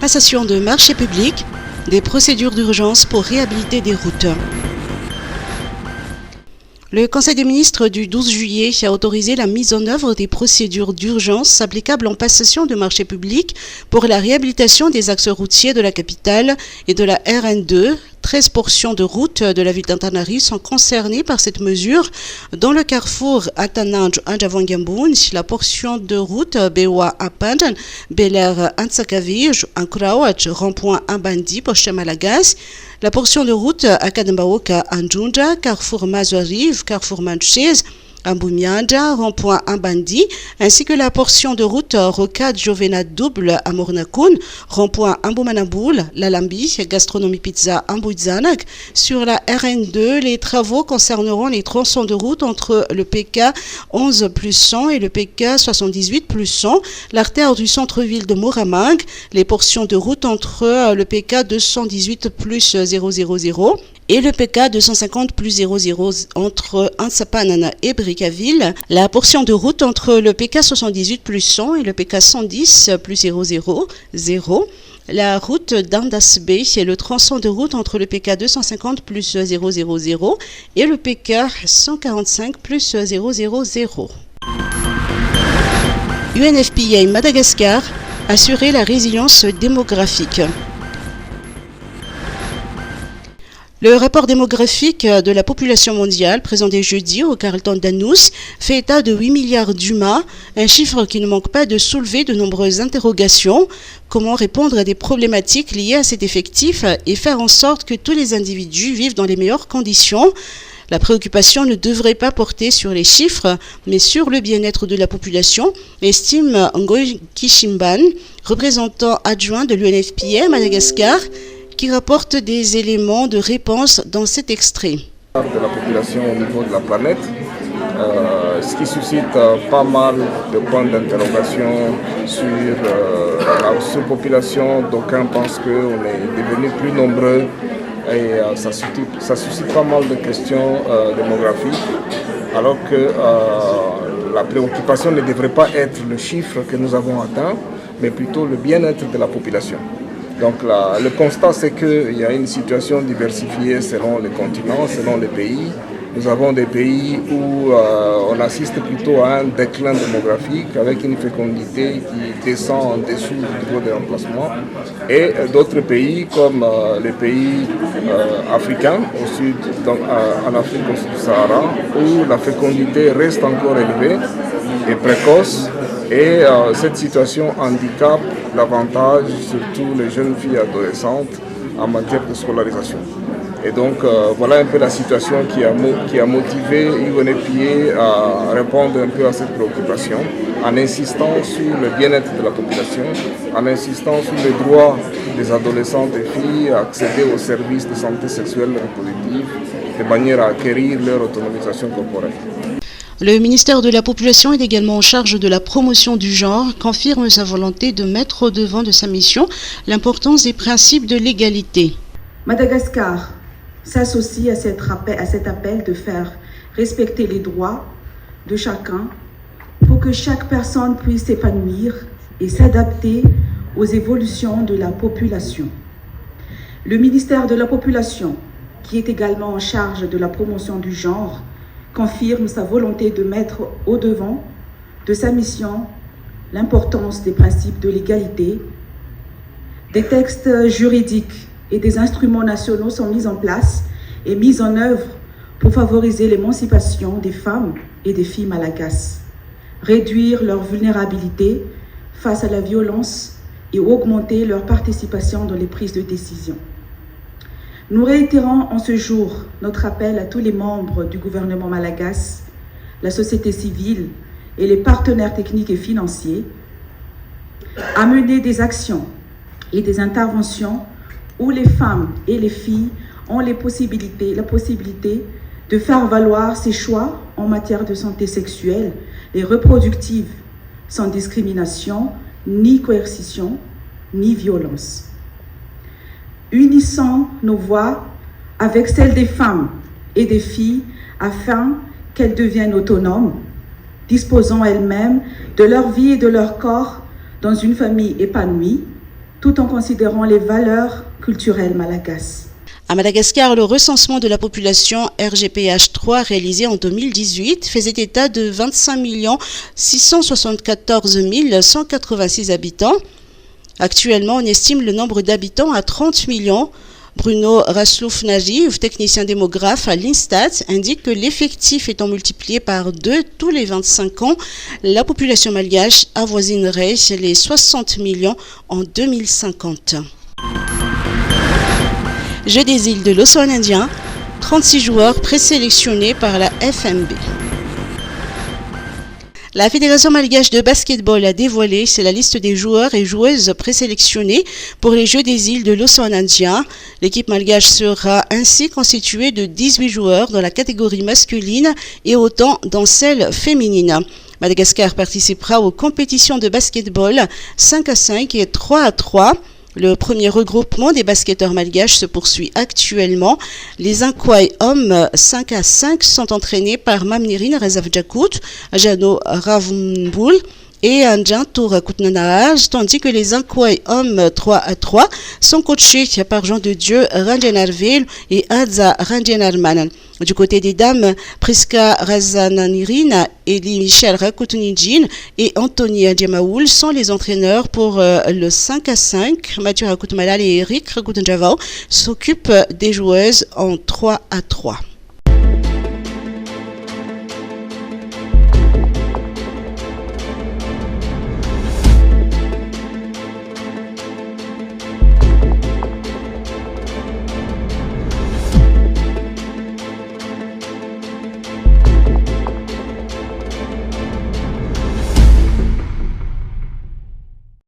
Passation de marchés publics, des procédures d'urgence pour réhabiliter des routes. Le Conseil des ministres du 12 juillet a autorisé la mise en œuvre des procédures d'urgence applicables en passation de marchés publics pour la réhabilitation des axes routiers de la capitale et de la RN2. 13 portions de route de la ville d'Antananarivo sont concernées par cette mesure, dont le carrefour Atananjo-Anjavangambun, la portion de route Bewa-Apandan, Belair-Antsakavij, Ankurawach, rond-point Ambandi, Poste Malagas, la portion de route Akadambaoka-Anjunja, carrefour Mazuarive, carrefour Manchese, Ambumianda, rond-point Ambandi, ainsi que la portion de route Rocade Jovena Double à Mornakoun, rond-point Ambumanaboul, Lalambi, gastronomie pizza Ambouizanak. Sur la RN2, les travaux concerneront les tronçons de route entre le PK 11 plus 100 et le PK 78 plus 100, l'artère du centre-ville de Moramang, les portions de route entre le PK 218 plus 000 et le PK 250 plus 00 entre Ansapanana et Bricaville, la portion de route entre le PK 78 plus 100 et le PK 110 plus 000, la route d'Andasbe et le tronçon de route entre le PK 250 plus 000 et le PK 145 plus 000. UNFPA Madagascar assurer la résilience démographique. Le rapport démographique de la population mondiale, présenté jeudi au Carlton d'Anous, fait état de 8 milliards d'humains, un chiffre qui ne manque pas de soulever de nombreuses interrogations. Comment répondre à des problématiques liées à cet effectif et faire en sorte que tous les individus vivent dans les meilleures conditions ? La préoccupation ne devrait pas porter sur les chiffres, mais sur le bien-être de la population, estime Ngoy Kishimban, représentant adjoint de l'UNFPA Madagascar, qui rapporte des éléments de réponse dans cet extrait. De la population au niveau de la planète, ce qui suscite pas mal de points d'interrogation sur la surpopulation. D'aucuns pensent qu'on est devenu plus nombreux et ça suscite pas mal de questions démographiques, alors que la préoccupation ne devrait pas être le chiffre que nous avons atteint, mais plutôt le bien-être de la population. Donc le constat, c'est qu'il y a une situation diversifiée selon les continents, selon les pays. Nous avons des pays où on assiste plutôt à un déclin démographique avec une fécondité qui descend en dessous du niveau de remplacement. Et d'autres pays comme les pays africains au sud, donc, en Afrique au sud du Sahara, où la fécondité reste encore élevée et précoce. Et cette situation handicape davantage surtout les jeunes filles adolescentes en matière de scolarisation. Et donc voilà un peu la situation qui a motivé UNFPA à répondre un peu à cette préoccupation en insistant sur le bien-être de la population, en insistant sur les droits des adolescentes et filles à accéder aux services de santé sexuelle et reproductive de manière à acquérir leur autonomisation corporelle. Le ministère de la Population est également en charge de la promotion du genre, confirme sa volonté de mettre au devant de sa mission l'importance des principes de l'égalité. Madagascar s'associe à cet appel de faire respecter les droits de chacun pour que chaque personne puisse s'épanouir et s'adapter aux évolutions de la population. Le ministère de la Population, qui est également en charge de la promotion du genre, confirme sa volonté de mettre au devant de sa mission l'importance des principes de l'égalité. Des textes juridiques et des instruments nationaux sont mis en place et mis en œuvre pour favoriser l'émancipation des femmes et des filles malagasy, réduire leur vulnérabilité face à la violence et augmenter leur participation dans les prises de décision. Nous réitérons en ce jour notre appel à tous les membres du gouvernement malagasy, la société civile et les partenaires techniques et financiers à mener des actions et des interventions où les femmes et les filles ont la possibilité de faire valoir ses choix en matière de santé sexuelle et reproductive sans discrimination, ni coercition, ni violence. Unissons nos voix avec celles des femmes et des filles afin qu'elles deviennent autonomes, disposant elles-mêmes de leur vie et de leur corps dans une famille épanouie, tout en considérant les valeurs culturelles malagases. À Madagascar, le recensement de la population RGPH3 réalisé en 2018 faisait état de 25 674 186 habitants. Actuellement, on estime le nombre d'habitants à 30 millions. Bruno Raslouf-Najiv, technicien démographe à l'Instat, indique que l'effectif étant multiplié par 2 tous les 25 ans, la population malgache avoisinerait les 60 millions en 2050. Jeux des îles de l'océan Indien, 36 joueurs présélectionnés par la FMB. La Fédération malgache de basketball a dévoilé la liste des joueurs et joueuses présélectionnés pour les Jeux des îles de l'océan Indien. L'équipe malgache sera ainsi constituée de 18 joueurs dans la catégorie masculine et autant dans celle féminine. Madagascar participera aux compétitions de basketball 5-5 et 3-3. Le premier regroupement des basketteurs malgaches se poursuit actuellement. Les Inkwai hommes 5-5 sont entraînés par Mamnirin Rezavjakut, Jano Ravumboul et Andjan Tour Koutnanaraj, tandis que les Inkwai hommes 3-3 sont coachés par Jean de Dieu Ranjanarvel et Adza Ranjanarman. Du côté des dames, Priska Razananirin, Elie Michel Rakoutunijin et Anthony Adjemaoul sont les entraîneurs pour le 5-5. Mathieu Rakoutmalal et Eric Rakoutunjavao s'occupent des joueuses en 3-3.